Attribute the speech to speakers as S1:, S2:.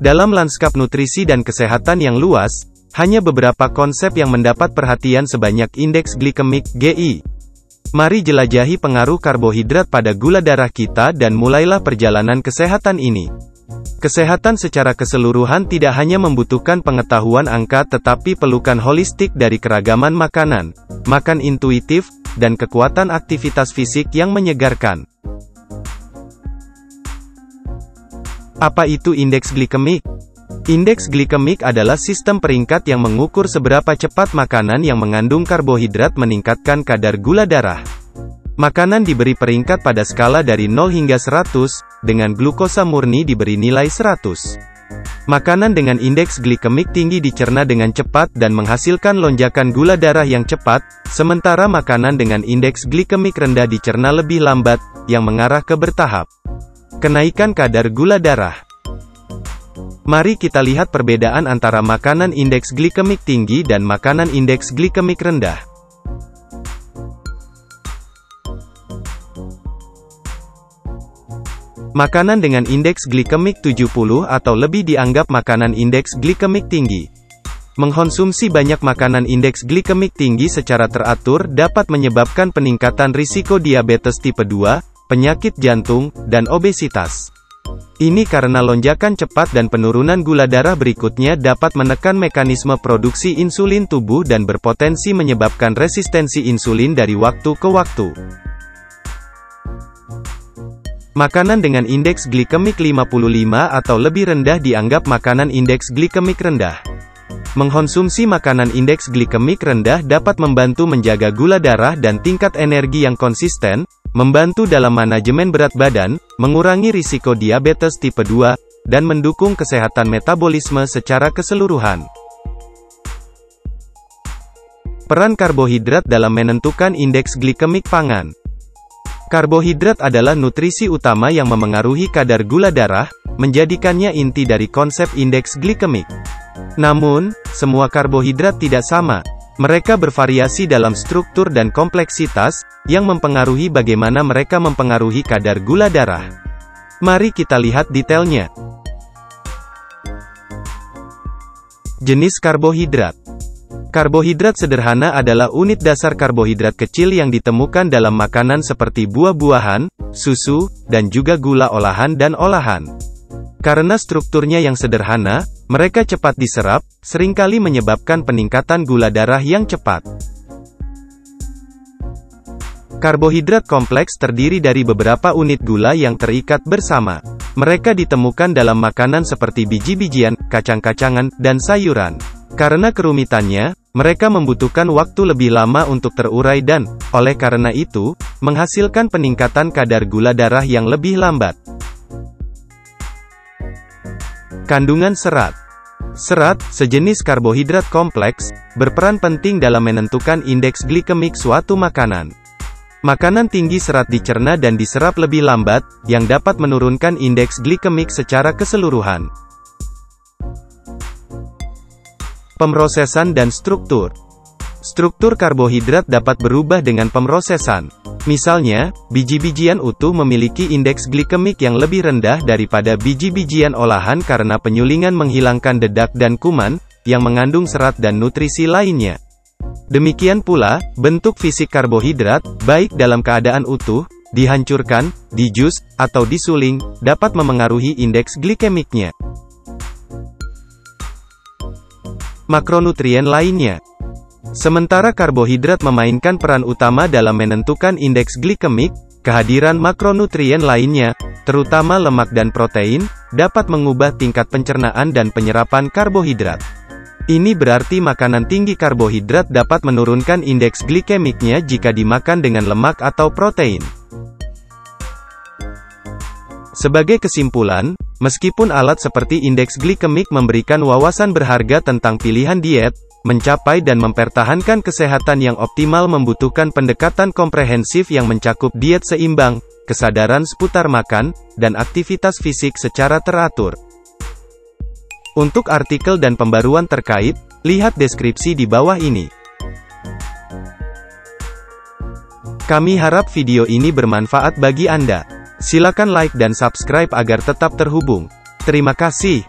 S1: Dalam lanskap nutrisi dan kesehatan yang luas, hanya beberapa konsep yang mendapat perhatian sebanyak indeks glikemik (GI). Mari jelajahi pengaruh karbohidrat pada gula darah kita dan mulailah perjalanan kesehatan ini. Kesehatan secara keseluruhan tidak hanya membutuhkan pengetahuan angka tetapi pelukan holistik dari keragaman makanan, makan intuitif, dan kekuatan aktivitas fisik yang menyegarkan. Apa itu indeks glikemik? Indeks glikemik adalah sistem peringkat yang mengukur seberapa cepat makanan yang mengandung karbohidrat meningkatkan kadar gula darah. Makanan diberi peringkat pada skala dari 0 hingga 100, dengan glukosa murni diberi nilai 100. Makanan dengan indeks glikemik tinggi dicerna dengan cepat dan menghasilkan lonjakan gula darah yang cepat, sementara makanan dengan indeks glikemik rendah dicerna lebih lambat, yang mengarah ke bertahap kenaikan kadar gula darah. Mari kita lihat perbedaan antara makanan indeks glikemik tinggi dan makanan indeks glikemik rendah. Makanan dengan indeks glikemik 70 atau lebih dianggap makanan indeks glikemik tinggi. Mengkonsumsi banyak makanan indeks glikemik tinggi secara teratur dapat menyebabkan peningkatan risiko diabetes tipe 2, penyakit jantung, dan obesitas. Ini karena lonjakan cepat dan penurunan gula darah berikutnya dapat menekan mekanisme produksi insulin tubuh dan berpotensi menyebabkan resistensi insulin dari waktu ke waktu. Makanan dengan indeks glikemik 55 atau lebih rendah dianggap makanan indeks glikemik rendah. Mengkonsumsi makanan indeks glikemik rendah dapat membantu menjaga gula darah dan tingkat energi yang konsisten, membantu dalam manajemen berat badan, mengurangi risiko diabetes tipe 2, dan mendukung kesehatan metabolisme secara keseluruhan. Peran karbohidrat dalam menentukan indeks glikemik pangan. Karbohidrat adalah nutrisi utama yang memengaruhi kadar gula darah, menjadikannya inti dari konsep indeks glikemik. Namun, semua karbohidrat tidak sama. Mereka bervariasi dalam struktur dan kompleksitas, yang mempengaruhi bagaimana mereka mempengaruhi kadar gula darah. Mari kita lihat detailnya. Jenis karbohidrat. Karbohidrat sederhana adalah unit dasar karbohidrat kecil yang ditemukan dalam makanan seperti buah-buahan, susu, dan juga gula olahan dan olahan. Karena strukturnya yang sederhana, mereka cepat diserap, seringkali menyebabkan peningkatan gula darah yang cepat. Karbohidrat kompleks terdiri dari beberapa unit gula yang terikat bersama. Mereka ditemukan dalam makanan seperti biji-bijian, kacang-kacangan, dan sayuran. Karena kerumitannya, mereka membutuhkan waktu lebih lama untuk terurai dan, oleh karena itu, menghasilkan peningkatan kadar gula darah yang lebih lambat. Kandungan serat. Serat, sejenis karbohidrat kompleks, berperan penting dalam menentukan indeks glikemik suatu makanan. Makanan tinggi serat dicerna dan diserap lebih lambat, yang dapat menurunkan indeks glikemik secara keseluruhan. Pemrosesan dan struktur. Struktur karbohidrat dapat berubah dengan pemrosesan. Misalnya, biji-bijian utuh memiliki indeks glikemik yang lebih rendah daripada biji-bijian olahan karena penyulingan menghilangkan dedak dan kuman, yang mengandung serat dan nutrisi lainnya. Demikian pula, bentuk fisik karbohidrat, baik dalam keadaan utuh, dihancurkan, dijus, atau disuling, dapat memengaruhi indeks glikemiknya. Makronutrien lainnya. Sementara karbohidrat memainkan peran utama dalam menentukan indeks glikemik, kehadiran makronutrien lainnya, terutama lemak dan protein, dapat mengubah tingkat pencernaan dan penyerapan karbohidrat. Ini berarti makanan tinggi karbohidrat dapat menurunkan indeks glikemiknya jika dimakan dengan lemak atau protein. Sebagai kesimpulan, meskipun alat seperti indeks glikemik memberikan wawasan berharga tentang pilihan diet, mencapai dan mempertahankan kesehatan yang optimal membutuhkan pendekatan komprehensif yang mencakup diet seimbang, kesadaran seputar makan, dan aktivitas fisik secara teratur. Untuk artikel dan pembaruan terkait, lihat deskripsi di bawah ini. Kami harap video ini bermanfaat bagi Anda. Silakan like dan subscribe agar tetap terhubung. Terima kasih.